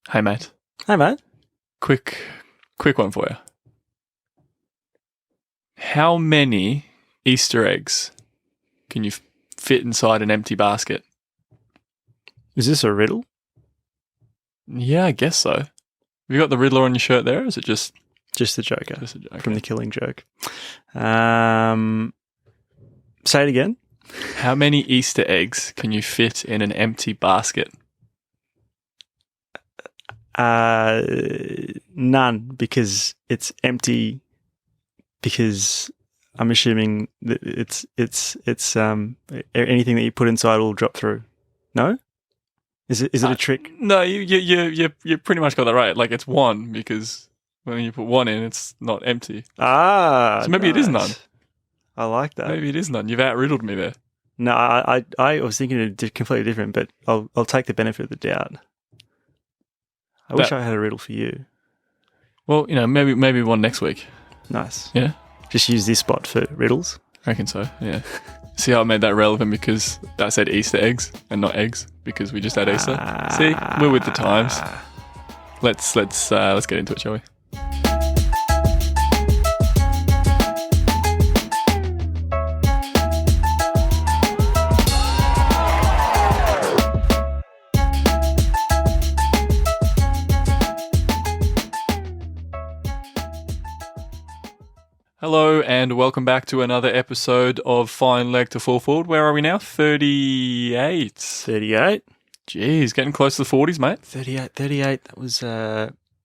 Hey, mate. Hey, mate. Quick one for you. How many Easter eggs can you fit inside an empty basket? Is this a riddle? Yeah, I guess so. Have you got the Riddler on your shirt there, or is it just the Joker. Just a Joker. From The Killing Joke. Say it again. How many Easter eggs can you fit in an empty basket? None, because it's empty. Because I'm assuming that it's anything that you put inside will drop through. No, is it a trick? No, you pretty much got that right. Like, it's one, because when you put one in, it's not empty. So maybe it is none. I like that. Maybe it is none. You've out-riddled me there. No, I was thinking it completely different, but I'll take the benefit of the doubt. I wish I had a riddle for you. Well, maybe one next week. Nice. Yeah? Just use this spot for riddles. I reckon so, yeah. See how I made that relevant, because I said Easter eggs and not eggs, because we just had Easter. See, we're with the times. Let's get into it, shall we? Hello and welcome back to another episode of Fine Leg to Full Forward. Where are we now? 38. 38. Jeez, getting close to the 40s, mate. 38. That was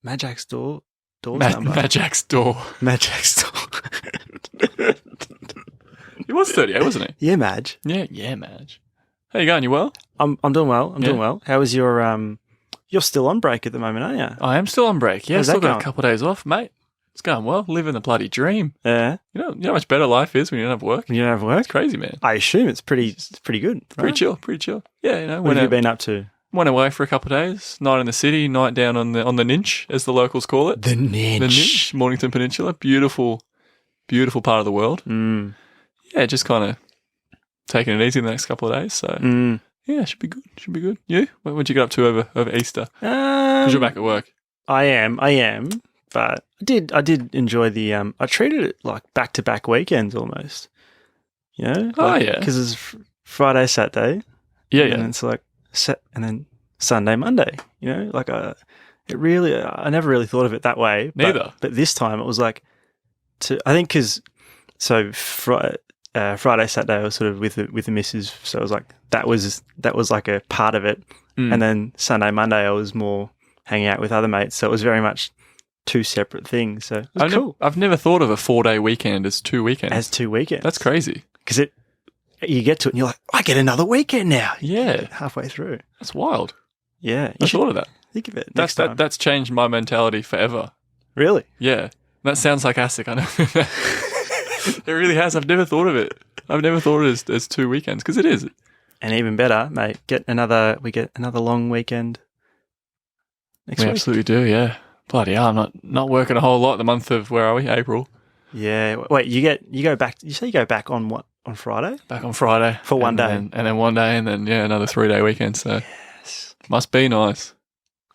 Majac's door's number. Majac's door. Majac's door. He was 38, wasn't he? Yeah, Madge. Yeah, Madge. How you going? You well? I'm doing well. I'm doing well. How was your You're still on break at the moment, aren't you? I am still on break. Yeah, How's still that got going? a couple of days off, mate. It's going well. Living the bloody dream. Yeah. You know how much better life is when you don't have work? You don't have work? It's crazy, man. I assume it's pretty good. Pretty chill. Yeah, What have you been up to? Went away for a couple of days. Night in the city, night down on the Ninch, as the locals call it. The Ninch. Mornington Peninsula. Beautiful part of the world. Mm. Yeah, just kind of taking it easy the next couple of days. So, yeah, should be good. You? What'd you get up to over Easter? Because you're back at work. I am. But I did enjoy the I treated it like back-to-back weekends almost. You know? Yeah. Because it's Friday, Saturday. Yeah. And it's like and then Sunday, Monday. You know? Like I never really thought of it that way. Neither. But this time it was like I think because Friday, Saturday I was sort of with the missus, so it was like that was like a part of it. And then Sunday, Monday I was more hanging out with other mates. So it was very much two separate things. So it was cool. I've never thought of a 4-day weekend as 2 weekends. As 2 weekends. That's crazy. Because you get to it and you're like, I get another weekend now. Yeah. Halfway through. That's wild. Yeah. I thought of that. Think of it next time. That's changed my mentality forever. Really? Yeah. That sounds sarcastic, I know. It really has. I've never thought of it. I've never thought of it as 2 weekends, because it is. And even better, mate, we get another long weekend next week. We absolutely do, yeah. Bloody hell, I'm not working a whole lot the month of, where are we, April? Yeah. Wait, you go back, you say you go back on what, on Friday? Back on Friday. For one day. And then 1 day, and then, another 3-day weekend, so. Yes. Must be nice.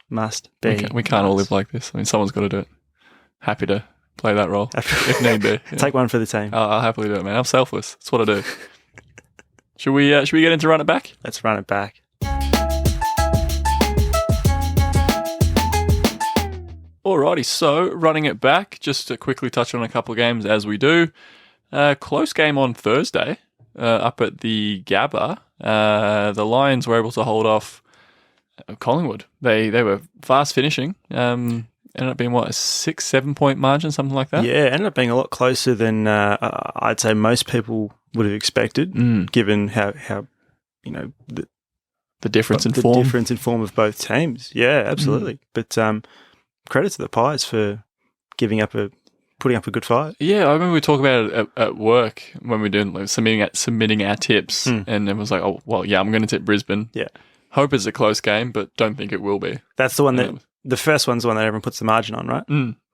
Must be. We can't all live like this. I mean, someone's got to do it. Happy to play that role, if need be. Yeah. Take one for the team. I'll happily do it, man. I'm selfless. That's what I do. Should we get into Run It Back? Let's run it back. Alrighty, so running it back, just to quickly touch on a couple of games as we do. Close game on Thursday up at the Gabba. The Lions were able to hold off Collingwood. They were fast finishing. Ended up being, what, a 6-7 point margin, something like that? Yeah, ended up being a lot closer than I'd say most people would have expected, given how the difference in the form. difference in form of both teams. Yeah, absolutely. But credit to the Pies for putting up a good fight. Yeah, I remember we talked about it at work when we were doing submitting our tips, and it was like, oh, well, yeah, I'm going to tip Brisbane. Yeah. Hope it's a close game, but don't think it will be. That's the one the first one's the one that everyone puts the margin on, right?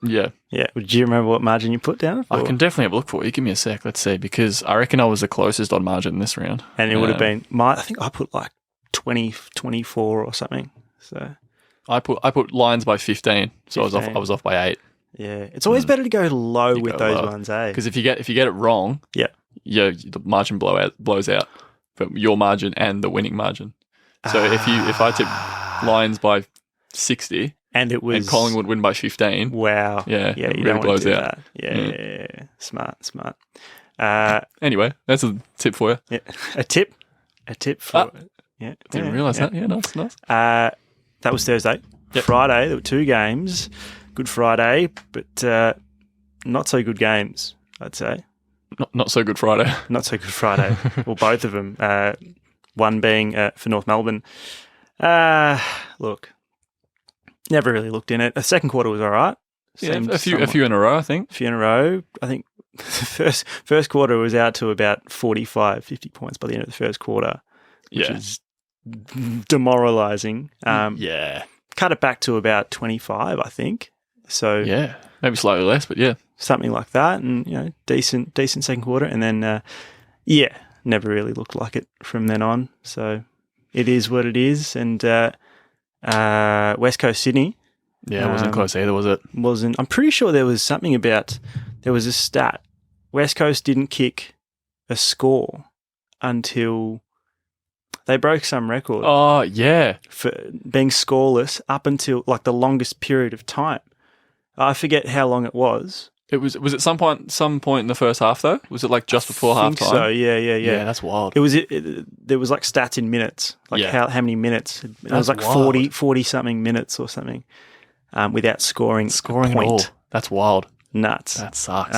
Yeah. Yeah. Do you remember what margin you put down? I can definitely have a look for you. Give me a sec. Let's see, because I reckon I was the closest on margin this round. And it would have been I think I put like 20, 24 or something. So I put Lions by 15, so 15. I was off by 8. Yeah, it's always better to go low with those ones, eh? Because if you get it wrong, Yeah. the margin blows out for your margin and the winning margin. So if I tip Lions by 60 and Collingwood win by 15, wow, yeah, you really don't blows want to do out. that. Yeah. Smart. Anyway, that's a tip for you. Yeah. A tip for yeah. Didn't realise that. Yeah, nice. That was Thursday. Yep. Friday, there were 2 games. Good Friday, but not so good games, I'd say. Not so good Friday. Not so good Friday. Well, both of them. One being for North Melbourne. Look, never really looked in it. The second quarter was all right. Yeah, a few in a row, I think. A few in a row. I think the first quarter was out to about 45, 50 points by the end of the first quarter, which is demoralising. Yeah. Cut it back to about 25, I think. So yeah, maybe slightly less, but yeah. Something like that, and decent second quarter, and then never really looked like it from then on. So it is what it is, and West Coast Sydney. Yeah, it wasn't close either, was it? Wasn't. I'm pretty sure there was something about. There was a stat. West Coast didn't kick a score until they broke some record. Oh yeah, for being scoreless up until like the longest period of time. I forget how long it was. It was at some point in the first half though? Was it like just before half time? So yeah. Yeah, that's wild. It was there was like stats in minutes, like how many minutes. It was like 40 something minutes or something, without scoring a point. At all. That's wild. Nuts. That sucks.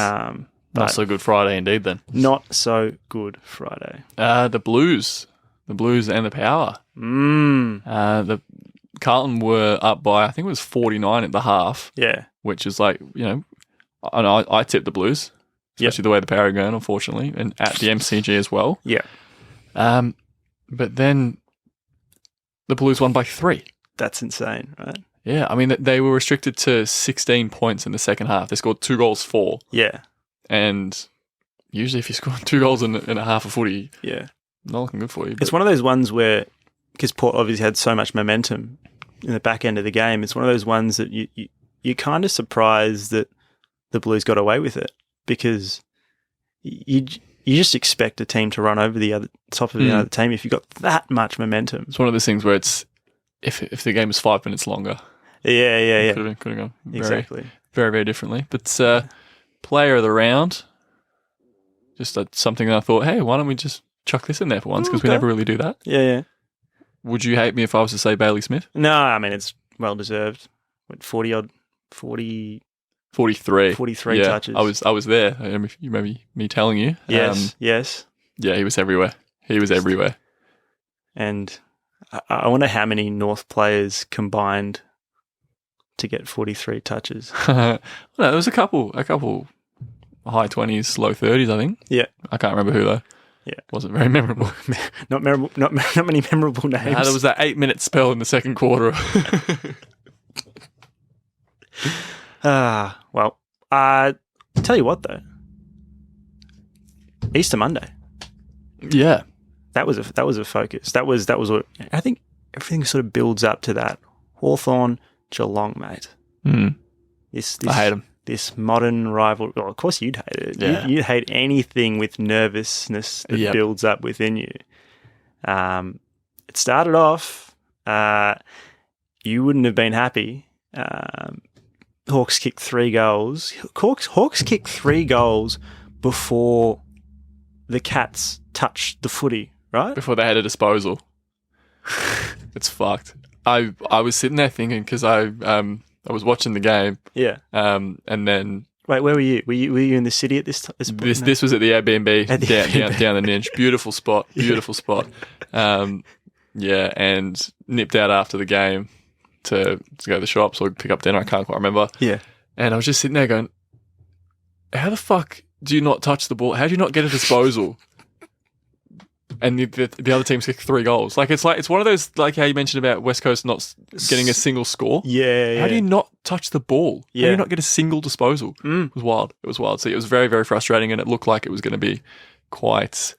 Not so good Friday indeed then. Not so good Friday. The Blues and the Power. The Carlton were up by, I think it was 49 at the half. Yeah. Which is like, I tipped the Blues, especially the way the Power are going, unfortunately, and at the MCG as well. Yeah. But then the Blues won by 3. That's insane, right? Yeah. I mean, they were restricted to 16 points in the second half. They scored 2 goals for. Yeah. And usually if you score 2 goals in a half of footy, not looking good for you. It's one of those ones where, because Port obviously had so much momentum in the back end of the game, it's one of those ones that you're kind of surprised that the Blues got away with it, because you just expect a team to run over the other top of the other team if you've got that much momentum. It's one of those things where it's if the game was 5 minutes longer. Yeah. Could have gone Exactly. Very, very differently. But player of the round, just something that I thought, hey, why don't we just chuck this in there for once, because we never really do that. Yeah. Would you hate me if I was to say Bailey Smith? No, I mean, it's well deserved. What, 43 yeah, touches. I was there. You remember me telling you? Yes. Yeah, he was everywhere. And I wonder how many North players combined to get 43 touches. No, there was a couple high 20s, low 30s, I think. Yeah. I can't remember who though. Yeah. Wasn't very memorable. Not many memorable names. There was that 8-minute spell in the second quarter. Well, tell you what though. Easter Monday. Yeah. That was a focus. That was what I think everything sort of builds up to that. Hawthorn, Geelong, mate. This I hate them. This modern rivalry. Well, of course you'd hate it. Yeah. You'd hate anything with nervousness that builds up within you. It started off, you wouldn't have been happy. Hawks kicked 3 goals. Hawks kicked 3 goals before the Cats touched the footy, right? Before they had a disposal. It's fucked. I was sitting there thinking, because I was watching the game. Yeah. And then... Wait, where were you? Were you in the city at this point? This was at the Airbnb, down the Ninch. Beautiful spot. Yeah, and nipped out after the game to go to the shops or pick up dinner. I can't quite remember. Yeah. And I was just sitting there going, how the fuck do you not touch the ball? How do you not get a disposal? And the other team's kicked 3 goals. It's one of those, like how you mentioned about West Coast not getting a single score. Yeah. How do you not touch the ball? Yeah. How do you not get a single disposal? It was wild. So it was very, very frustrating, and it looked like it was going to be quite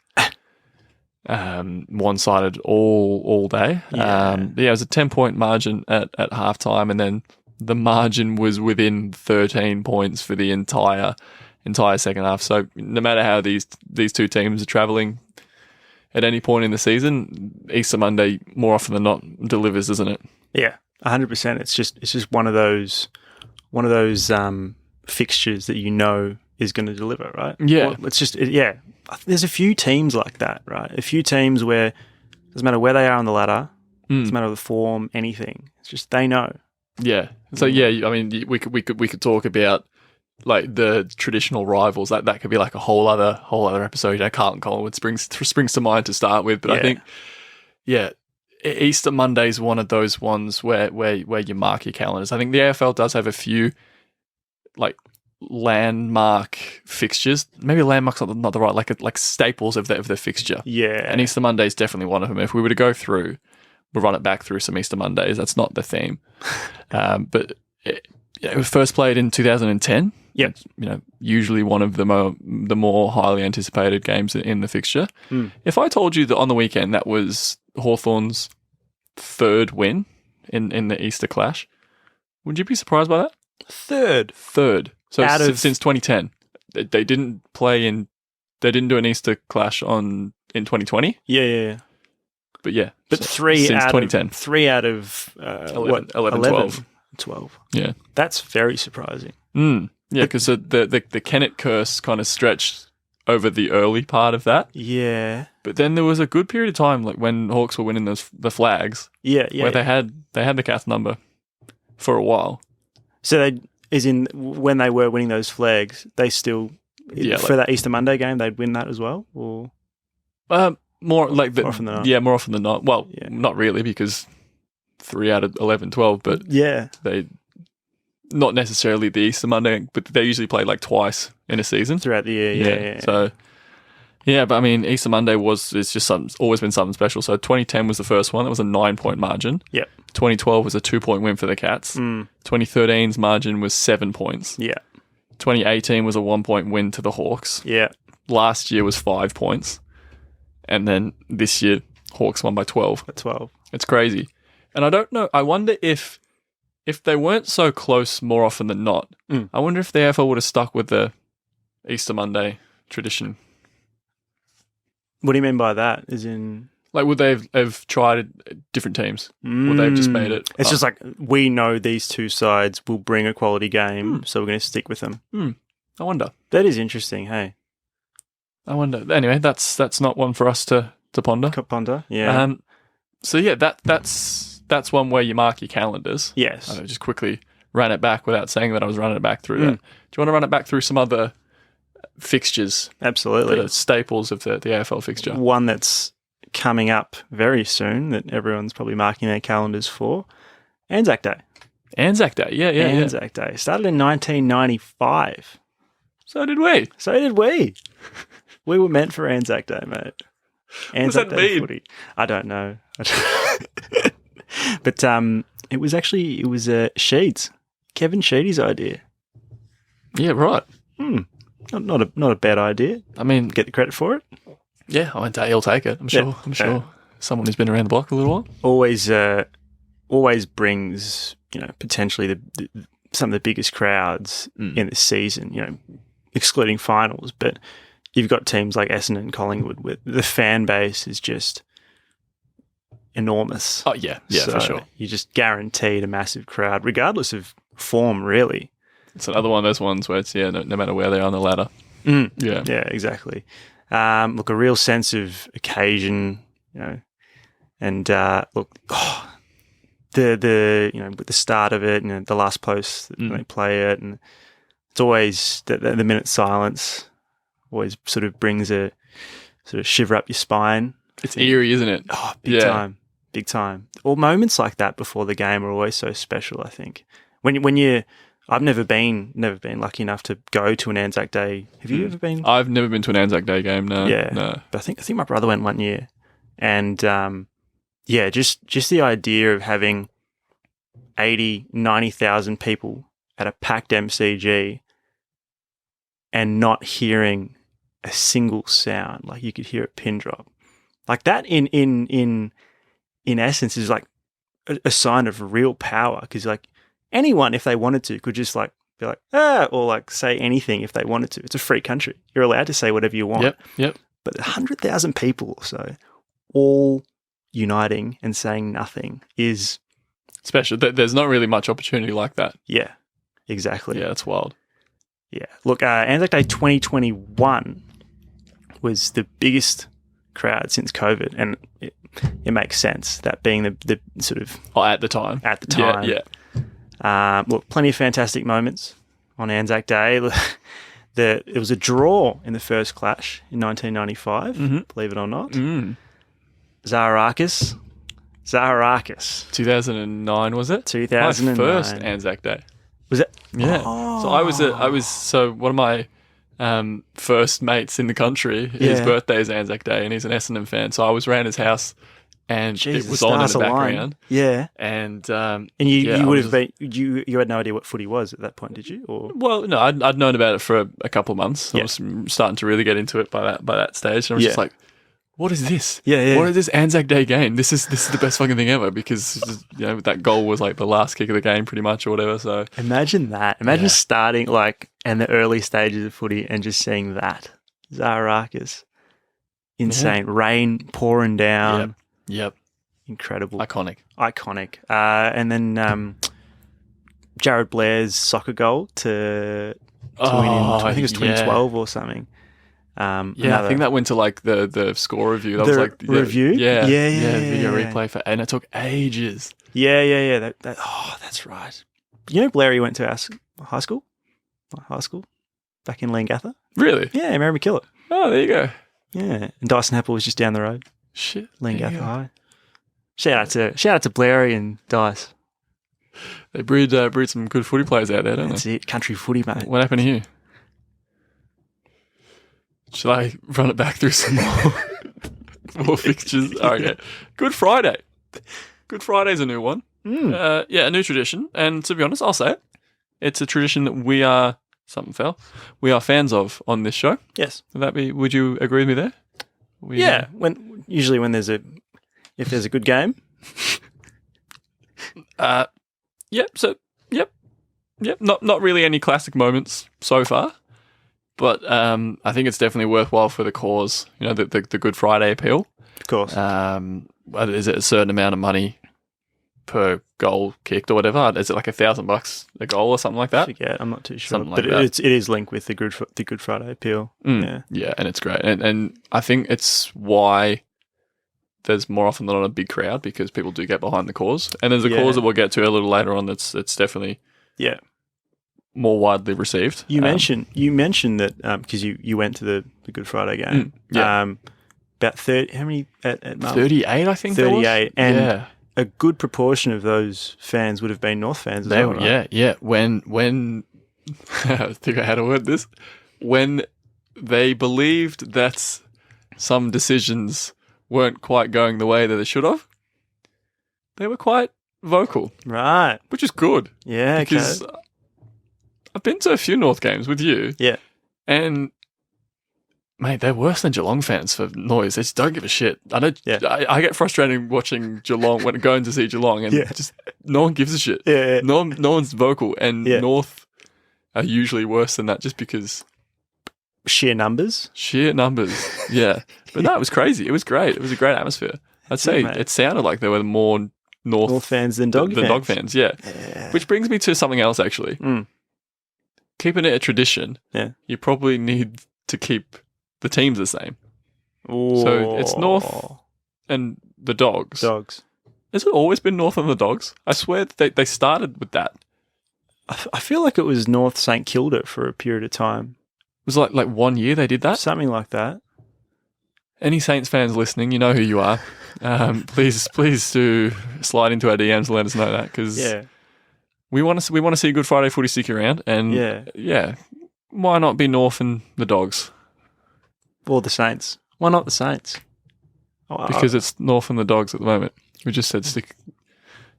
one-sided all day. It was a 10-point margin at halftime, and then the margin was within 13 points for the entire second half. So no matter how these two teams are travelling at any point in the season, Easter Monday more often than not delivers, doesn't it? Yeah, 100%. It's just one of those fixtures that you know is going to deliver, right? Yeah. Well, it's just there's a few teams like that, right? A few teams where it doesn't matter where they are on the ladder, doesn't matter the form, anything. It's just they know. Yeah. So I mean, we could talk about like the traditional rivals. That could be like a whole other episode. Carlton Collingwood springs to mind to start with, but I think Easter Monday is one of those ones where you mark your calendars. I think the AFL does have a few like landmark fixtures. Maybe landmark's not the right, like staples of the fixture. Yeah. And Easter Monday is definitely one of them. If we were to go through, we'll run it back through some Easter Mondays. That's not the theme. But it was first played in 2010. Yeah. Usually one of the more highly anticipated games in the fixture. If I told you that on the weekend that was Hawthorn's third win in the Easter clash, would you be surprised by that? Third. So since 2010, they didn't do an Easter clash in 2020. Yeah. But yeah, but since 2010, 3 out of 11, 12. Yeah, that's very surprising. Yeah, because the Kennett curse kind of stretched over the early part of that. Yeah, but then there was a good period of time, like when Hawks were winning the flags. Yeah, where they had the Cath number for a while. So when they were winning those flags, they still for that Easter Monday game they'd win that as well, or more often than not. Yeah, more often than not. Well, not really, because 3 out of 11, 12, but they not necessarily the Easter Monday, but they usually play like twice in a season throughout the year. Yeah. So but I mean, Easter Monday it's just always been something special. So 2010 was the first one. That was a 9-point margin. Yeah. 2012 was a 2-point win for the Cats. 2013's margin was 7 points. Yeah. 2018 was a 1-point win to the Hawks. Yeah. Last year was 5 points. And then this year, Hawks won by 12. At 12. It's crazy. And I don't know. I wonder if they weren't so close more often than not, I wonder if the AFL would have stuck with the Easter Monday tradition. What do you mean by that? As in, like, would they have tried different teams? Would they have just made it? It's just like, we know these two sides will bring a quality game, so we're going to stick with them. I wonder. That is interesting. Hey, I wonder. Anyway, that's not one for us to ponder. Yeah. So yeah, that's one where you mark your calendars. Yes. I just quickly ran it back without saying that I was running it back through that. Do you want to run it back through some other fixtures? Absolutely. That are staples of the AFL fixture. One that's coming up very soon that everyone's probably marking their calendars for. Anzac Day. Anzac Day, yeah. Anzac Day. Started in 1995. So did we. We were meant for Anzac Day, mate. Anzac Day footy. I don't know. But it was Sheeds. Kevin Sheedy's idea. Yeah, right. Not a bad idea. I mean, get the credit for it. Yeah, he'll take it. I'm sure. Someone who's been around the block a little while. Always brings, potentially some of the biggest crowds in the season, excluding finals. But you've got teams like Essendon and Collingwood where the fan base is just enormous. Oh, yeah, so for sure. You just guaranteed a massive crowd, regardless of form, really. It's another one of those ones where it's, no matter where they are on the ladder. Yeah, exactly. Look, a real sense of occasion, and with the start of it, the last post that they play it, and it's always the minute silence always sort of brings a sort of shiver up your spine. It's eerie, isn't it? Oh, big time. All moments like that before the game are always so special, I think. I've never been lucky enough to go to an Anzac Day. Have you ever been? I've never been to an Anzac Day game, no. Yeah. No. But I think my brother went one year. And just the idea of having 80, 90,000 people at a packed MCG and not hearing a single sound, like you could hear a pin drop. Like that in essence is like a sign of real power, because like anyone, if they wanted to, could just like be like, or like say anything if they wanted to. It's a free country. You're allowed to say whatever you want. Yep. But 100,000 people or so all uniting and saying nothing is Special. There's not really much opportunity like that. yeah, exactly. Yeah, it's wild. Yeah. Look, Anzac Day 2021 was the biggest crowd since COVID, and it makes sense, that being the sort of at the time. Yeah. Look, plenty of fantastic moments on Anzac Day. It was a draw in the first clash in 1995, believe it or not. Zaharakis. 2009, was it? 2009. My first Anzac Day. Was it? Yeah. Oh. So one of my first mates in the country, his birthday is Anzac Day, and he's an Essendon fan. So I was around his house, and Jeez, it was on in the stars aligned. background. Yeah. And you would have been you had no idea what footy was at that point, did you? Or well, no, I'd known about it for a couple of months. I was starting to really get into it by that stage, and I was just like, what is this? Yeah. What is this Anzac Day game? This is the best fucking thing ever, because that goal was like the last kick of the game pretty much or whatever. So imagine that. Imagine starting like in the early stages of footy and just seeing that. Zaharakis. Insane. Rain pouring down. Yep. Incredible. Iconic. And then Jared Blair's soccer goal to win in, I think it was 2012 or something. I think that went to like the score review. That was like the review. Yeah. Video replay and it took ages. Yeah. That's right. You know, Blair went to our high school back in Leongatha. Really? Yeah, Mary McKillop. Oh, there you go. Yeah, and Dyson Apple was just down the road. Shit, Leongatha High. Shout out to Blairy and Dice. They breed some good footy players out there, don't That's they? it, country footy, mate. What happened here? Should I run it back through some more fixtures? Oh, okay. Good Friday. Good Friday's a new one. A new tradition. And to be honest, I'll say it. It's a tradition that we are fans of on this show. Yes. Would you agree with me there? Usually when there's a good game. Yep. Not really any classic moments so far. But I think it's definitely worthwhile for the cause, the Good Friday appeal. Of course. Is it a certain amount of money per goal kicked or whatever? Is it like $1,000 a goal or something like that? I forget, I'm not too sure. Something but like that. It is linked with the Good Friday appeal. Yeah, and it's great. And I think it's why there's more often than not a big crowd, because people do get behind the cause. And there's a cause that we'll get to a little later on that's definitely more widely received. You mentioned that because you went to the Good Friday game. About 30. How many at Marvel? 38, I think. 38, and a good proportion of those fans would have been North fans. As well, right? Yeah. When I think I had a word this. When they believed that some decisions weren't quite going the way that they should have, they were quite vocal, right? Which is good. Yeah, because I've been to a few North games with you. Yeah. And, mate, they're worse than Geelong fans for noise. They just don't give a shit. I get frustrated watching Geelong when going to see Geelong, and just no one gives a shit. Yeah. No one's vocal. And North are usually worse than that, just because... Sheer numbers? Yeah. But no, it was crazy. It was great. It was a great atmosphere. I'd say it sounded like there were more North fans than Dog fans. Dog fans, yeah. Which brings me to something else, actually. Keeping it a tradition, you probably need to keep the teams the same. Ooh. So it's North and the Dogs. Has it always been North and the Dogs? I swear they started with that. I feel like it was North St Kilda for a period of time. It was like 1 year they did that? Something like that. Any Saints fans listening, you know who you are. Please do slide into our DMs and let us know that, because we want to see Good Friday footy stick around, and why not be North and the Dogs? Or the Saints. Why not the Saints? Because it's North and the Dogs at the moment. We just said stick.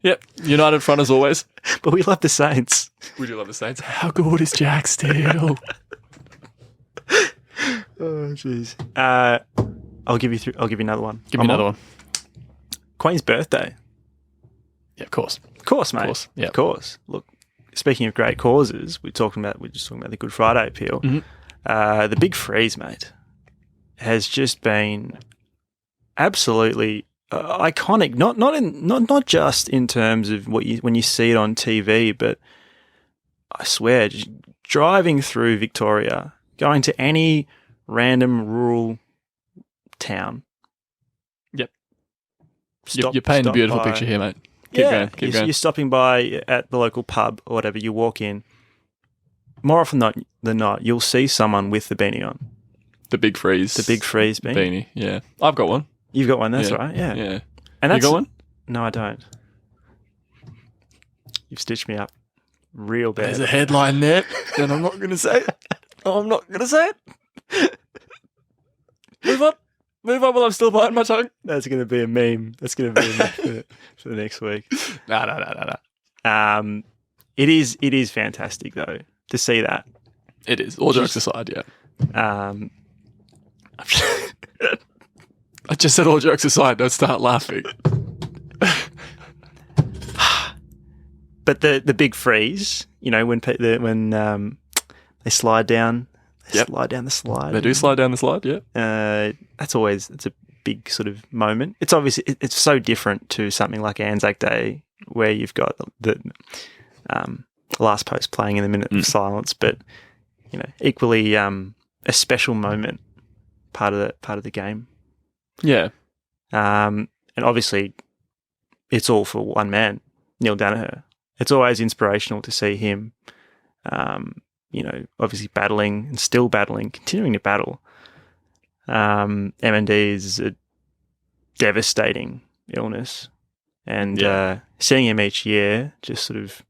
Yep, United front as always. But we love the Saints. We do love the Saints. How good is Jack Steele? Oh, jeez. I'll give you another one. Give me another one. Queen's birthday. Yeah, of course. Of course, mate. Of course. Yeah. Of course. Look, speaking of great causes, we're just talking about the Good Friday appeal. Mm-hmm. The big freeze, mate, has just been absolutely iconic. Not just in terms of when you see it on TV, but I swear, just driving through Victoria, going to any random rural town. Yep. You're painting a beautiful picture here, mate. Keep going. You're stopping by at the local pub or whatever. You walk in. More often than not, you'll see someone with the beanie on. The big freeze. The big freeze beanie. Yeah. I've got one. You've got one, that's right. Yeah. Yeah. And you got one? No, I don't. You've stitched me up real bad. There's a headline there, and I'm not going to say it. I'm not going to say it. Move on while I'm still biting my tongue. That's going to be a meme. That's going to be a meme for the next week. No. It is fantastic, though, to see that. It is. All jokes aside, yeah. I just said all jokes aside. Don't start laughing. But the big freeze, when they slide down, slide down the slide. They do slide down the slide, yeah. It's a big sort of moment. It's obviously it's so different to something like Anzac Day, where you've got the last post playing in the minute of silence, but equally a special moment, part of the game. Yeah. And obviously, it's all for one man, Neil Danaher. It's always inspirational to see him, obviously battling and still battling, continuing to battle. MND is a devastating illness, and seeing him each year just sort of,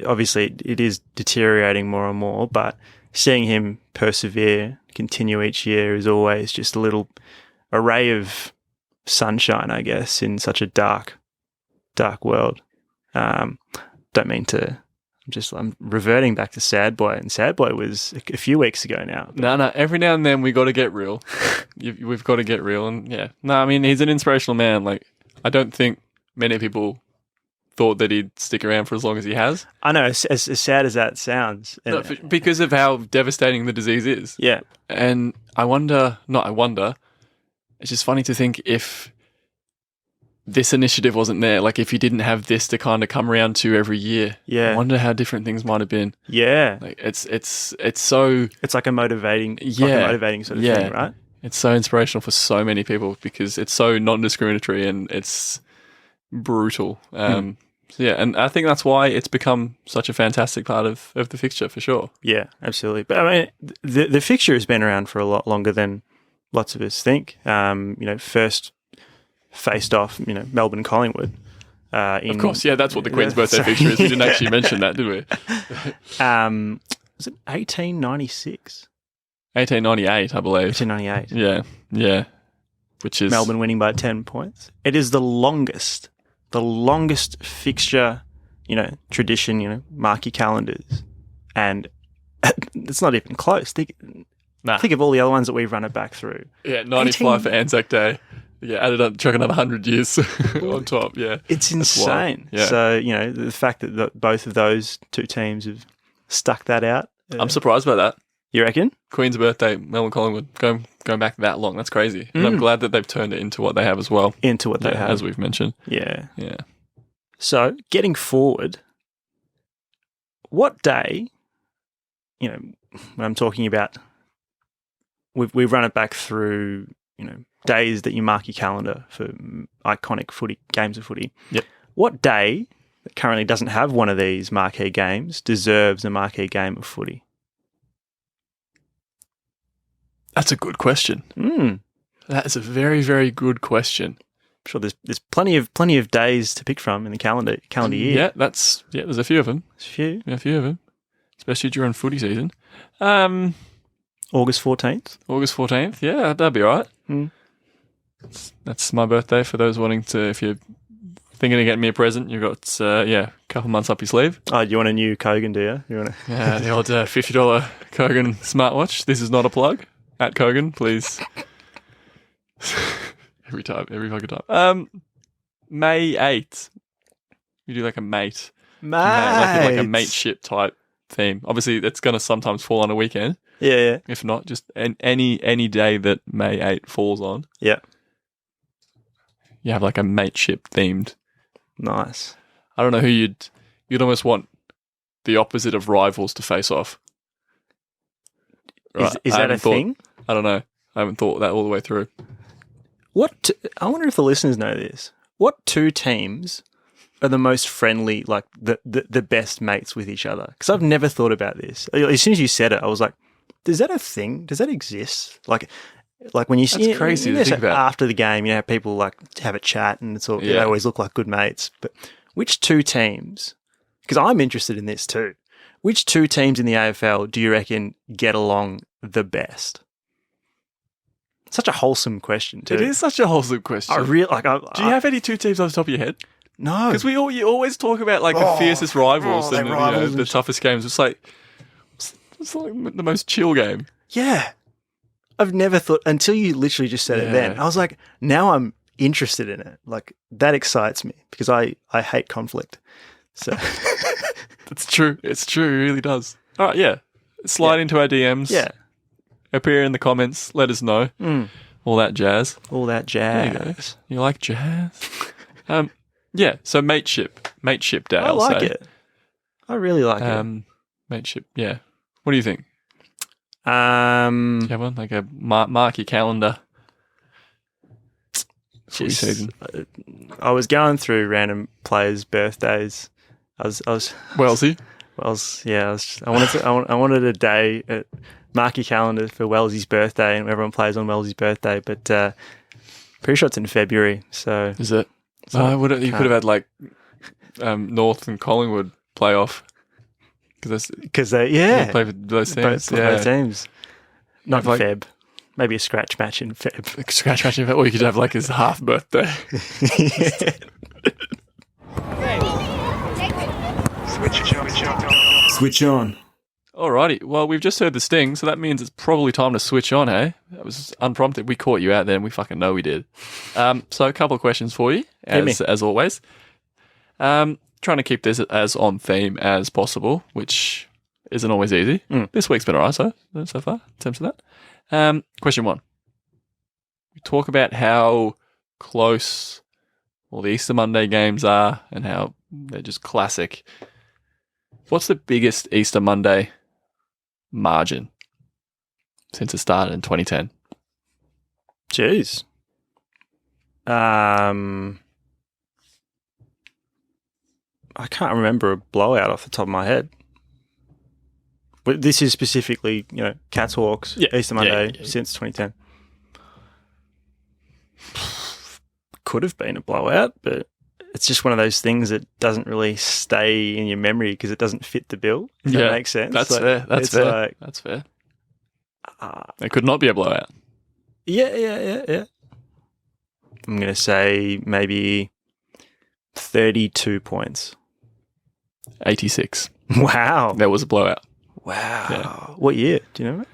obviously it is deteriorating more and more, but seeing him persevere, continue each year is always just a little a ray of sunshine, I guess, in such a dark world. Don't mean to. I'm reverting back to Sad Boy, and Sad Boy was a few weeks ago now. No. Every now and then we got to get real. We've got to get real, and yeah. No, I mean he's an inspirational man. Like I don't think many people thought that he'd stick around for as long as he has. I know, as sad as that sounds, No, because of how devastating the disease is. Yeah, and I wonder. It's just funny to think if this initiative wasn't there, like if you didn't have this to kind of come around to every year. Yeah. I wonder how different things might have been. Yeah. Like it's so... It's like a motivating sort of thing, right? It's so inspirational for so many people because it's so non-discriminatory and it's brutal. So yeah, and I think that's why it's become such a fantastic part of the fixture for sure. Yeah, absolutely. But I mean, the fixture has been around for a lot longer than lots of us think. First faced off, Melbourne Collingwood. Of course, yeah, that's what the Queen's birthday fixture is. We didn't actually mention that, did we? Was it 1896? 1898, I believe. 1898. Yeah. Which is... Melbourne winning by 10 points. It is the longest fixture, tradition, marquee calendars. And it's not even close. Think of all the other ones that we've run it back through. Yeah, 95 for Anzac Day. Yeah, added up, chuck another 100 years on top. Yeah, it's insane. Yeah. So the fact that both of those two teams have stuck that out. I'm surprised by that. You reckon? Queen's birthday, Melbourne Collingwood, going back that long. That's crazy. And I'm glad that they've turned it into what they have as well. Into what they have, as we've mentioned. Yeah. Yeah. So getting forward, what day? When I'm talking about, we've run it back through. Days that you mark your calendar for iconic games of footy. Yep. What day that currently doesn't have one of these marquee games deserves a marquee game of footy? That's a good question. That is a very, very good question. I'm sure there's plenty of days to pick from in the calendar year. Yeah, there's a few of them. A few of them, especially during footy season. August 14th. August 14th. Yeah, that'd be all right. That's my birthday. For those wanting to, if you're thinking of getting me a present, you've got a couple months up your sleeve. Oh, you want a new Kogan, do you? Yeah, the old $50 Kogan smartwatch. This is not a plug. At Kogan, please Every fucking time. May 8th. You do like a mate. Like a mateship type theme. Obviously, it's going to sometimes fall on a weekend. Yeah. If not, just any day that May 8 falls on. Yeah. You have like a mateship themed. Nice. I don't know who you'd almost want the opposite of rivals to face off. Right. Is that a thing? I don't know. I haven't thought that all the way through. I wonder if the listeners know this. What two teams are the most friendly, like the best mates with each other? Because I've never thought about this. As soon as you said it, I was like, is that a thing? Does that exist? Like when you see, that's crazy to think about. After the game, you know, people like have a chat and it's all, they always look like good mates. But which two teams, because I'm interested in this too, which two teams in the AFL do you reckon get along the best? Such a wholesome question too. It is such a wholesome question. Do you have any two teams on the top of your head? No. Because you always talk about like the fiercest rivals and the toughest games. It's like the most chill game. Yeah. I've never thought, until you literally just said it then. I was like, now I'm interested in it. Like, that excites me because I hate conflict. So It's true. It's true. It really does. All right, yeah. Slide into our DMs. Yeah. Appear in the comments. Let us know. All that jazz. All that jazz. You like jazz? Yeah, so mateship day, I like it. I really like it. Mateship, yeah. What do you think? Do you have one? Like a mark your calendar. Season. I was going through random players' birthdays. I was Wellesley. I wanted a day at mark your calendar for Wellesley's birthday, and everyone plays on Wellesley's birthday. But pretty sure it's in February. So is it? You could have had like North and Collingwood playoff because they play for those teams. Both teams. Not in Feb. Maybe a scratch match in Feb. A scratch match in Feb, or you could have like his half birthday. Switch on. Alrighty. Well, we've just heard the sting, so that means it's probably time to switch on, hey? That was unprompted. We caught you out there, and we fucking know we did. So a couple of questions for you, as always. Trying to keep this as on theme as possible, which isn't always easy. This week's been alright so far, in terms of that. Question 1. We talk about how close all the Easter Monday games are and how they're just classic. What's the biggest Easter Monday margin since it started in 2010? Jeez. I can't remember a blowout off the top of my head. But this is specifically, Cats Hawks, Easter Monday since 2010. Could have been a blowout, but it's just one of those things that doesn't really stay in your memory because it doesn't fit the bill. Does that make sense? That's fair. That's fair. That's fair. It could not be a blowout. Yeah. I'm going to say maybe 32 points. 86. Wow. There was a blowout. Wow. Yeah. What year? Do you know?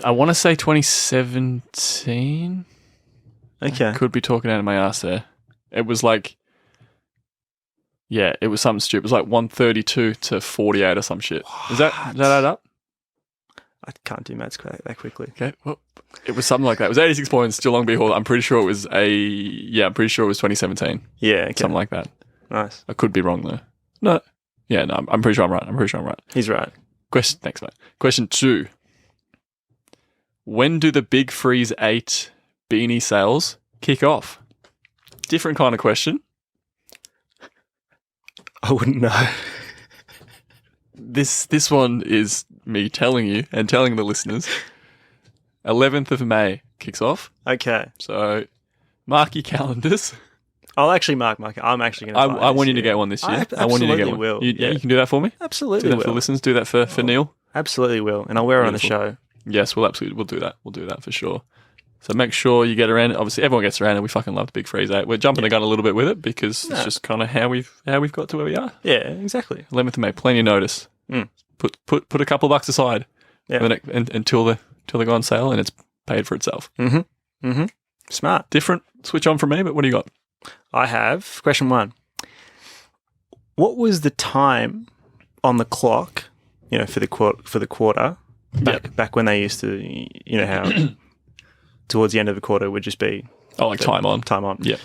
I want to say 2017. Okay. I could be talking out of my ass there. It was like, it was something stupid. It was like 132 to 48 or some shit. Does that add up? I can't do maths that quickly. Okay, well, it was something like that. It was 86 points, Geelong v Hall. I'm pretty sure it was 2017. Yeah, okay. Something like that. Nice. I could be wrong though. No. Yeah, no, I'm pretty sure I'm right. He's right. Thanks, mate. Question 2. When do the Big Freeze 8 beanie sales kick off? Different kind of question. I wouldn't know. This one is me telling you and telling the listeners. 11th of May kicks off. Okay. So mark your calendars. I'll actually mark my. I'm actually going to. I want you to get one this year. I want you to get one. Will. You can do that for me. Absolutely, do that for the listeners. Do that for Neil. Absolutely will, and I'll wear it on the show. Yes, we'll do that. We'll do that for sure. So make sure you get around it. Obviously, everyone gets around it. We fucking love the Big Freeze 8. We're jumping the gun a little bit with it because it's just kind of how we've got to where we are. Yeah, exactly. 11th of May, plenty of notice. Put a couple of bucks aside until they go on sale and it's paid for itself. Smart. Different switch on from me, but what do you got? I have question 1. What was the time on the clock, for the quarter back when they used to, how towards the end of the quarter would just be Time on. Yeah.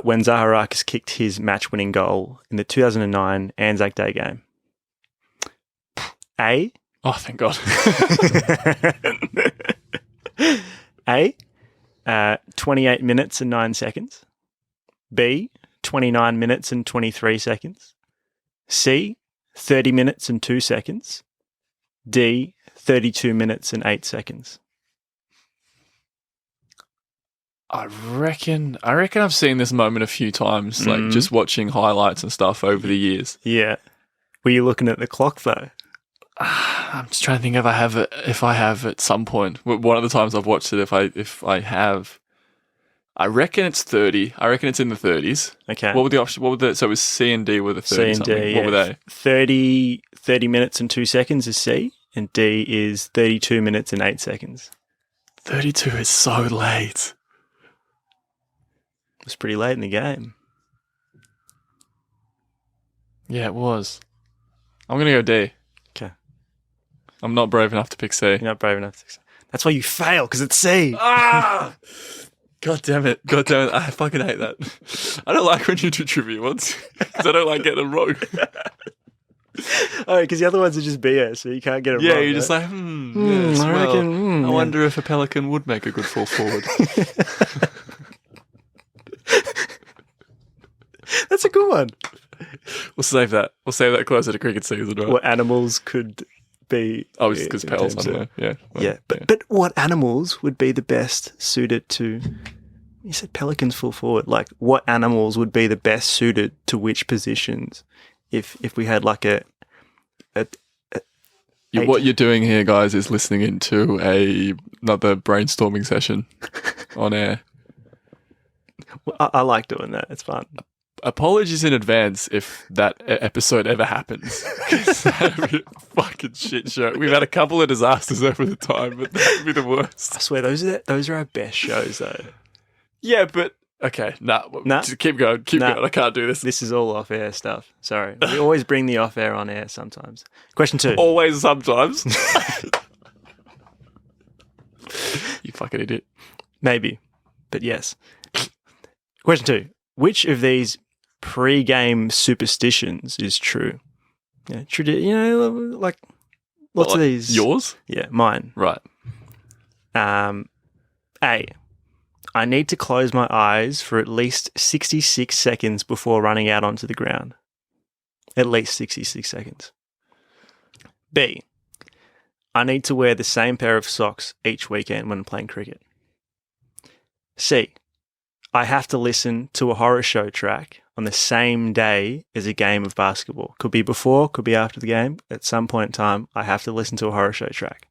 When Zaharakis kicked his match-winning goal in the 2009 Anzac Day game. A. Oh, thank God. A. 28 minutes and 9 seconds. B. 29 minutes and 23 seconds. C. 30 minutes and 2 seconds. D. 32 minutes and 8 seconds. I reckon I've seen this moment a few times, like just watching highlights and stuff over the years. Yeah. Were you looking at the clock though? I'm just trying to think if I have at some point. One of the times I've watched it, if I have, I reckon it's 30. I reckon it's in the 30s. Okay. What were the options? So it was C and D were the 30 C and something. D. What were they? 30 minutes and 2 seconds is C, and D is 32 minutes and 8 seconds. 32 is so late. It was pretty late in the game. Yeah, it was. I'm going to go D. Okay. I'm not brave enough to pick C. You're not brave enough to. That's why you fail, because it's C. Ah! God damn it. I fucking hate that. I don't like when you do trivia ones, because I don't like getting them wrong. Oh, because the other ones are just BS, so you can't get it wrong. Yeah, you're just like, yes, I reckon, I wonder if a pelican would make a good full forward. That's a good one. We'll save that. We'll save that closer to cricket season, right? What animals could be... Oh, it's because pels, I don't know. Yeah. Well, yeah, but what animals would be the best suited to... You said pelicans full forward. Like, what animals would be the best suited to which positions if we had like what you're doing here, guys, is listening into another brainstorming session on air. Well, I like doing that. It's fun. Apologies in advance if that episode ever happens. That'd be a fucking shit show. We've had a couple of disasters over the time, but that would be the worst. I swear, those are our best shows, though. Yeah, but okay, just keep going. I can't do this. This is all off-air stuff. Sorry, we always bring the off-air on air sometimes. Question 2. Always, sometimes. You fucking idiot. Maybe, but yes. Question 2. Which of these pre-game superstitions is true? Like lots of these. Yours? Yeah, mine. Right. A. I need to close my eyes for at least 66 seconds before running out onto the ground. At least 66 seconds. B. I need to wear the same pair of socks each weekend when playing cricket. C. I have to listen to a horror show track on the same day as a game of basketball. Could be before, could be after the game. At some point in time, I have to listen to a horror show track.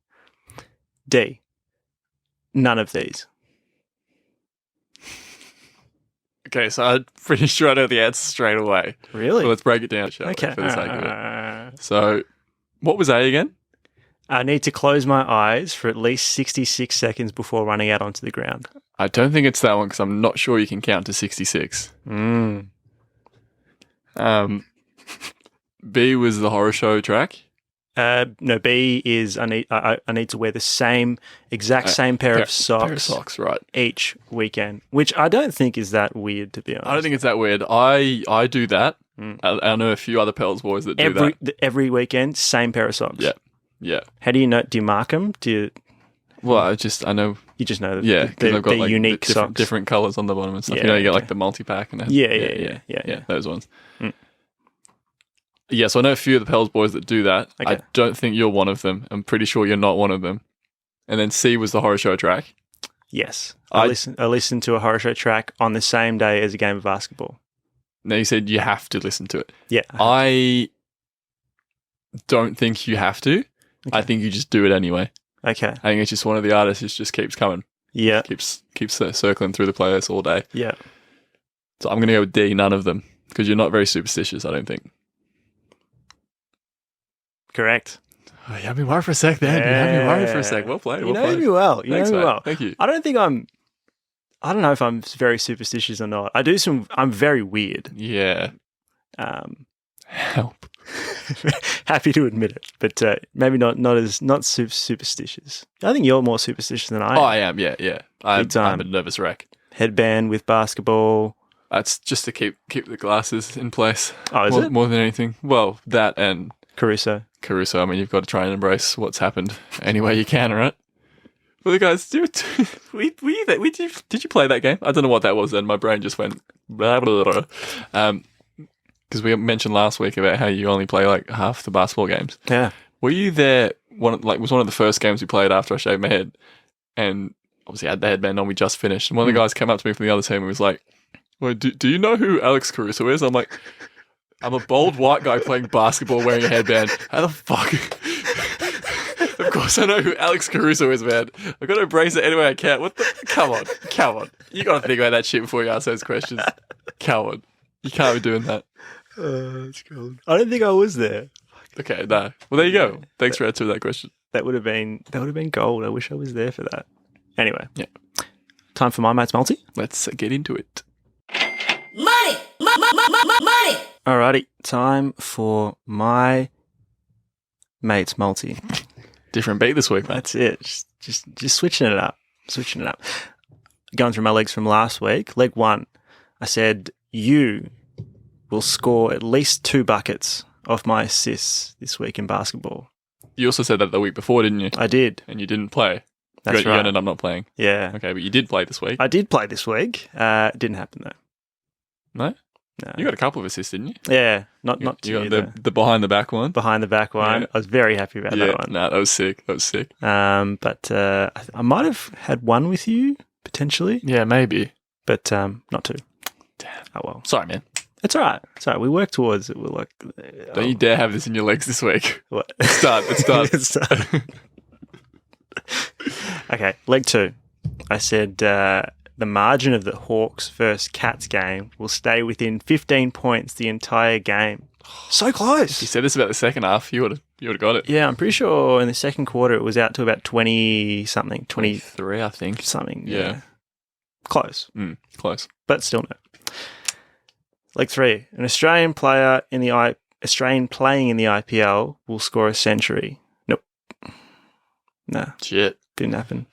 D. None of these. Okay, so I'm pretty sure I know the answer straight away. Really? So let's break it down, shall we, Okay. for the sake of it. So, what was A again? I need to close my eyes for at least 66 seconds before running out onto the ground. I don't think it's that one because I'm not sure you can count to 66. B was the horror show track. No, B is I need to wear the exact same pair of socks, right, each weekend, which I don't think is that weird, to be honest. I don't think it's that weird. I do that. I know a few other Pels boys that do that. Every weekend, same pair of socks. Yeah. How do you know? Do you mark them? Well, I know. You just know because they've got like unique socks, different colours on the bottom and stuff. Yeah, you get like the multi-pack and yeah, those ones. Yeah, so I know a few of the Pels boys that do that. Okay. I don't think you're one of them. I'm pretty sure you're not one of them. And then C was the horror show track. Yes. I listened to a horror show track on the same day as a game of basketball. Now you said you have to listen to it. Yeah. I don't think you have to. Okay. I think you just do it anyway. Okay. I think it's just one of the artists who just keeps coming. Yeah. Keeps circling through the playlist all day. Yeah. So I'm going to go with D, none of them, because you're not very superstitious, I don't think. Correct. Oh, you had me worried for a sec then. You had me worried for a sec. Well played. You know me well. Thanks, know me mate. well. Thank you. I don't think I'm I don't know if I'm very superstitious or not. I'm very weird. Yeah. Um, Help. happy to admit it, but maybe not superstitious. I think you're more superstitious than I am. Oh, I am. Yeah. I'm time. a nervous wreck. Headband with basketball. That's just to keep the glasses in place. Oh, is it? More than anything. Well, that and Caruso. I mean, you've got to try and embrace what's happened any way you can, right? Well, guys, did you play that game? I don't know what that was then. My brain just went blah, blah, blah. Because we mentioned last week about how you only play like half the basketball games. Yeah. Were you there? Was one of the first games we played after I shaved my head, and obviously I had the headband on. We just finished, and one of the guys came up to me from the other team and was like, "Well, do you know who Alex Caruso is?" I'm like, "I'm a bald white guy playing basketball wearing a headband. How the fuck?" Of course, I know who Alex Caruso is, man. I've got to embrace it any way I can. Come on. You got to think about that shit before you ask those questions. Come on. You can't be doing that. That's cool. I don't think I was there. Okay, no. Well, there you go. Thanks for answering that question. That would have been gold. I wish I was there for that. Anyway. Yeah. Time for my mate's multi. Let's get into it. Money! Money! Alrighty. Time for my mate's multi. Different beat this week, mate. That's it. Just switching it up. Going through my legs from last week. Leg 1, I said, you will score at least 2 buckets off my assists this week in basketball. You also said that the week before, didn't you? I did. And you didn't play. That's you right. ended up not playing. Yeah. Okay, but you did play this week. I did play this week. It didn't happen though. No? No. You got a couple of assists, didn't you? Yeah. Not You two. got the behind the back one. Behind the back one. Yeah. I was very happy about that one. No, that was sick. But I might have had one with you potentially, Yeah, maybe. but not 2. Damn. Oh well. Sorry, man. It's all right. It's all right. We work towards it. We're like, Don't you dare have this in your legs this week. What? Let's start. Let's start. Okay, leg 2. I said the margin of the Hawks versus Cats game will stay within 15 points the entire game. So close. You said this about the second half. You would have got it. Yeah, I'm pretty sure in the second quarter it was out to about 20 something, 20 23, I think. something. Yeah. Close, Close. but still no. Leg 3. An Australian player in the Australian playing in the IPL will score a century. Nope. Nah, Shit. didn't happen.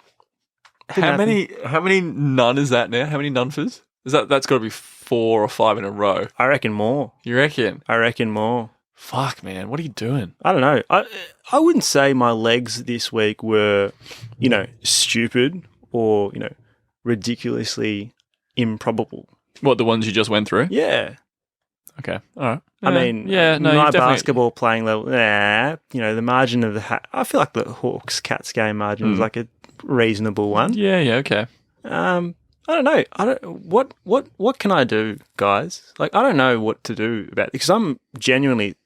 How many none is that now? How many nunfers? That's got to be 4 or 5 in a row. I reckon more. You reckon? I reckon more. Fuck, man. What are you doing? I don't know. I wouldn't say my legs this week were, stupid or, ridiculously improbable. What, the ones you just went through? Yeah. Okay. All right. I mean, yeah, no, my you've definitely- basketball playing level, the margin of the I feel like the Hawks-Cats game margin was like a reasonable one. Yeah, okay. I don't know. What can I do, guys? Like, I don't know what to do about it because I'm genuinely,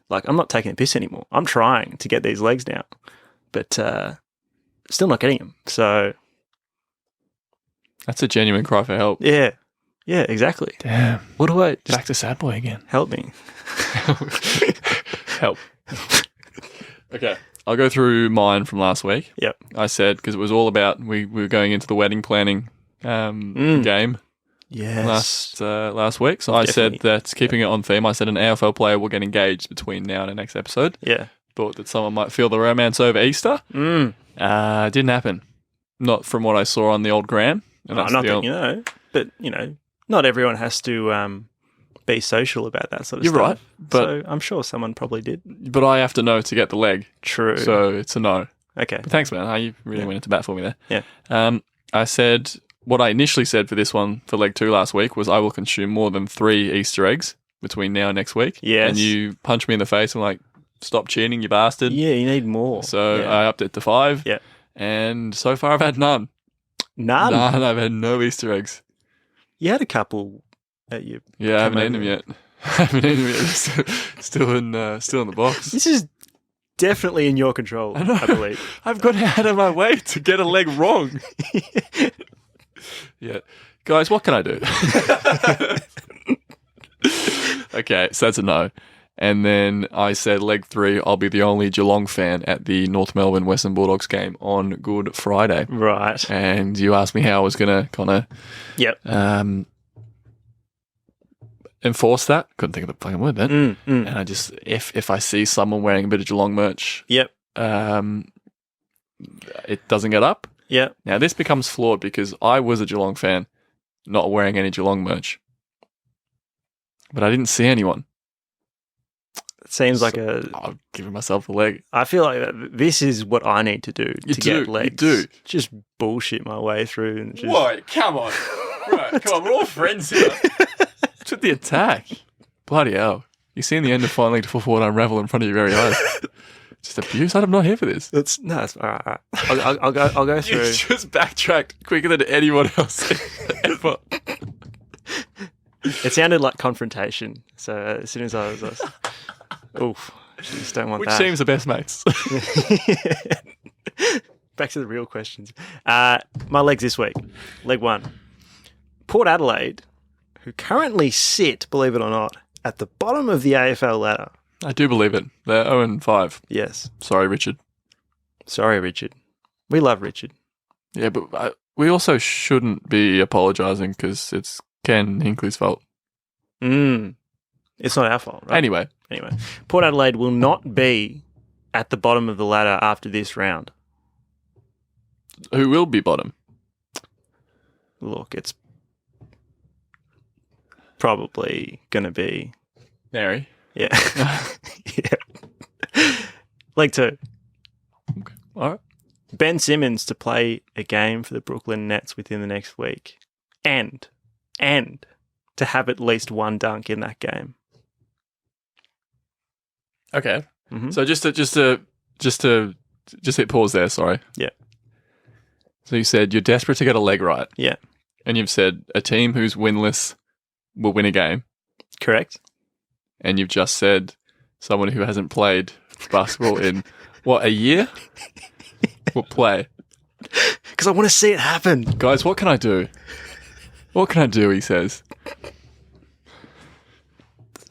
I'm not taking a piss anymore. I'm trying to get these legs down, but still not getting them. So, That's a genuine cry for help. yeah, exactly. Damn. What do I just Back to sad boy again. help me? Help. Okay. I'll go through mine from last week. Yep. I said, because it was all about, we were going into the wedding planning game Yes. last week. So I said Definitely. that, keeping it on theme, I said an AFL player will get engaged between now and the next episode. Yeah. Thought that someone might feel the romance over Easter. Didn't happen. Not from what I saw on the old gram. And that's Not the that only- but not everyone has to be social about that sort of You're stuff. right, but- so I'm sure someone probably did. But I have to know to get the leg. True. So it's a no. Okay. But thanks, man. You really went into bat for me there. Yeah. I said, what I initially said for this one, for leg 2 last week, was I will consume more than 3 Easter eggs between now and next week. Yes. And you punched me in the face and like, stop cheating, you bastard. Yeah, you need more. So yeah. I upped it to 5. Yeah. And so far I've had none. None. None. I've had no Easter eggs. You had a couple at you. Yeah, I haven't Come eaten them over. yet. I haven't eaten them yet. Still in the box. This is definitely in your control, I know. I believe. I've gone out of my way to get a leg wrong. Yeah. Guys, what can I do? Okay, so that's a no. And then I said leg 3, I'll be the only Geelong fan at the North Melbourne Western Bulldogs game on Good Friday. Right. And you asked me how I was going to kind of Yep. enforce that. Couldn't think of the fucking word then. Mm. And I just, if I see someone wearing a bit of Geelong merch, Yep. it doesn't get up. Yep. Now, this becomes flawed because I was a Geelong fan not wearing any Geelong merch. But I didn't see anyone. It seems like I'm giving myself a leg. I feel like this is what I need to do to get legs. You do. Just bullshit my way through. And just... What? Come on. Right, come on, we're all friends here. It's with the attack. Bloody hell. You seen the end of Finally to Full Forward unravel in front of your very eyes. Just abuse? I'm not here for this. It's all right. I'll go through. You just backtracked quicker than anyone else ever. It sounded like confrontation. So as soon as I was oof, just don't want Which that. team's the best mates? Back to the real questions. My legs this week. Leg 1. Port Adelaide, who currently sit, believe it or not, at the bottom of the AFL ladder. I do believe it. They're 0-5. Yes. Sorry, Richard. Sorry, Richard. We love Richard. Yeah, but we also shouldn't be apologising because it's Ken Hinkley's fault. It's not our fault, right? Anyway, Port Adelaide will not be at the bottom of the ladder after this round. who will be bottom? Look, it's probably going to be... Mary. Yeah. Yeah. Leg 2. Okay. All right. Ben Simmons to play a game for the Brooklyn Nets within the next week. And to have at least one dunk in that game. Okay. Mhm. So just hit pause there. Sorry. Yeah. So you said you're desperate to get a leg right, Yeah. and you've said a team who's winless will win a game, Correct? and you've just said someone who hasn't played basketball in a year will play. Because I want to see it happen. Guys, what can I do? What can I do? He says.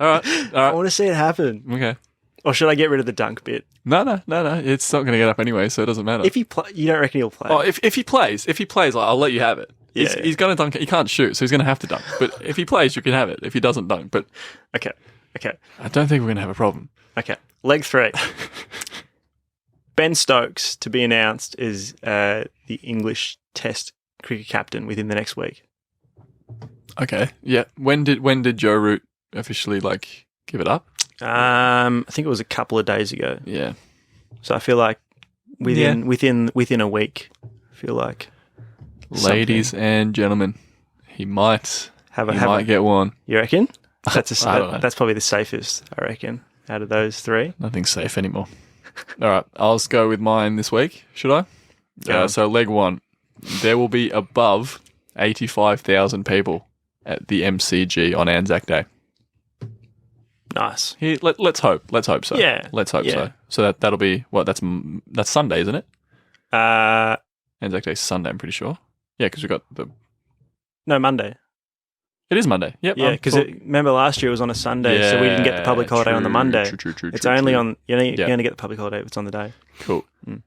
All right. I want to see it happen. Okay. Or should I get rid of the dunk bit? No. It's not going to get up anyway, so it doesn't matter. If he you don't reckon he'll play? Oh, if he plays, I'll let you have it. Yeah, He's going to dunk. He can't shoot, so he's going to have to dunk. But if he plays, you can have it. If he doesn't dunk, but Okay. I don't think we're going to have a problem. Okay. Leg 3. Ben Stokes to be announced as the English Test cricket captain within the next week. Okay. Yeah. When did Joe Root officially give it up? I think it was a couple of days ago. Yeah. So I feel like within a week, I feel like Ladies and gentlemen, he might get one. You reckon? I don't know. That's probably the safest, I reckon, out of those 3. Nothing's safe anymore. All right, I'll just go with mine this week. Should I? Go on. So leg 1, there will be above 85,000 people at the MCG on Anzac Day. Nice. Here, let's hope. Let's hope so. Yeah. Let's hope Yeah. so. So that'll be what? That's Sunday, isn't it? Anzac Day's Sunday, I'm pretty sure. Yeah, because we got No, Monday. It is Monday. Yep. Yeah, because remember last year it was on a Sunday, so we didn't get the public holiday on the Monday. True. It's only true. on. You're going to get the public holiday if it's on the day. Cool.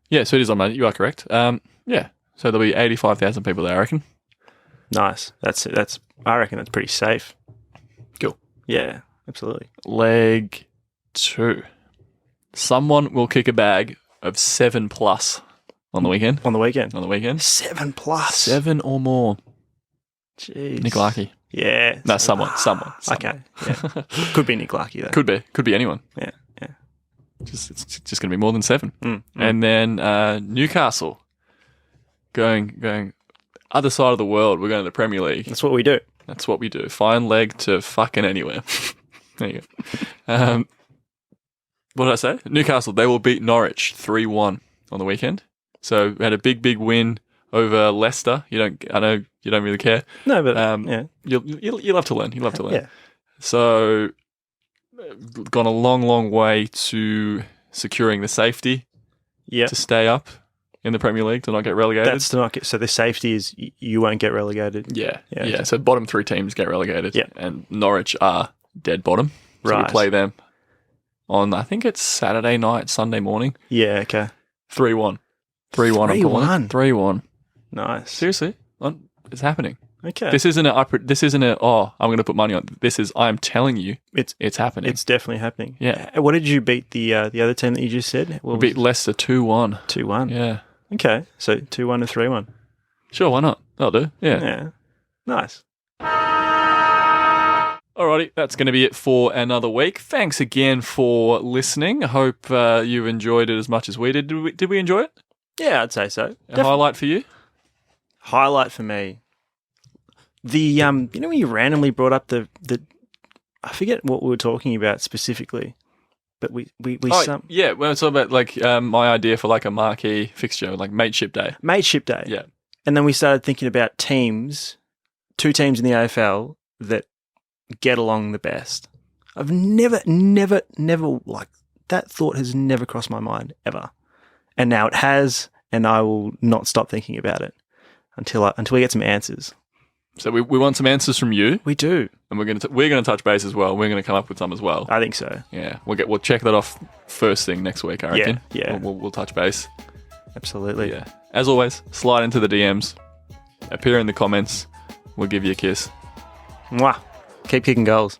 Yeah, so it is on Monday. You are correct. Yeah. So there'll be 85,000 people there, I reckon. Nice. That's. I reckon that's pretty safe. Cool. Yeah, absolutely. Leg 2. Someone will kick a bag of 7+ on the weekend. On the weekend. 7+. 7 or more. Jeez. Nick Larkey. Yeah. No, someone. Okay. Yeah. Could be Nick Larkey though. Could be anyone. Yeah. It's just going to be more than 7. And And then Newcastle going other side of the world. We're going to the Premier League. that's what we do. That's what we do. Fine leg to fucking anywhere. There you go. What did I say? Newcastle, they will beat Norwich 3-1 on the weekend. So we had a big win over Leicester. I know you don't really care. No, but Yeah. You'll have to learn. You'll have to learn. Yeah. So gone a long way to securing the safety Yeah. to stay up in the Premier League, to not get relegated. That's to not get, so the safety is you won't get relegated. Yeah. Yeah. So bottom 3 teams get relegated. Yeah. And Norwich are dead bottom. So Right. we play them on, I think it's Saturday night, Sunday morning. Yeah, okay. 3-1. 3-1. 3-1. 3-1. Nice. Seriously, it's happening. Okay. This isn't a. Oh, I'm going to put money on. This is. I'm telling you, it's happening. It's definitely happening. Yeah. What did you beat the other team that you just said? We beat Leicester 2-1. 2-1. Yeah. Okay. So 2-1 and 3-1. Sure, why not? That'll do. Yeah. Yeah. Nice. Alrighty, that's going to be it for another week. Thanks again for listening. I hope you've enjoyed it as much as we did. Did we enjoy it? Yeah, I'd say so. A highlight for you? Highlight for me. The when you randomly brought up the I forget what we were talking about specifically, but we yeah, well, it's all about like my idea for like a marquee fixture, like mateship day. Mateship day. Yeah, and then we started thinking about teams, 2 teams in the AFL that get along the best. I've never like that thought has never crossed my mind ever, and now it has, and I will not stop thinking about it until we get some answers. So we want some answers from you. We do, and we're gonna touch base as well. We're gonna come up with some as well. I think so. Yeah, we'll check that off first thing next week. I reckon. Yeah. We'll touch base. Absolutely. Yeah. As always, slide into the DMs, appear in the comments. We'll give you a kiss. Mwah. Keep kicking goals.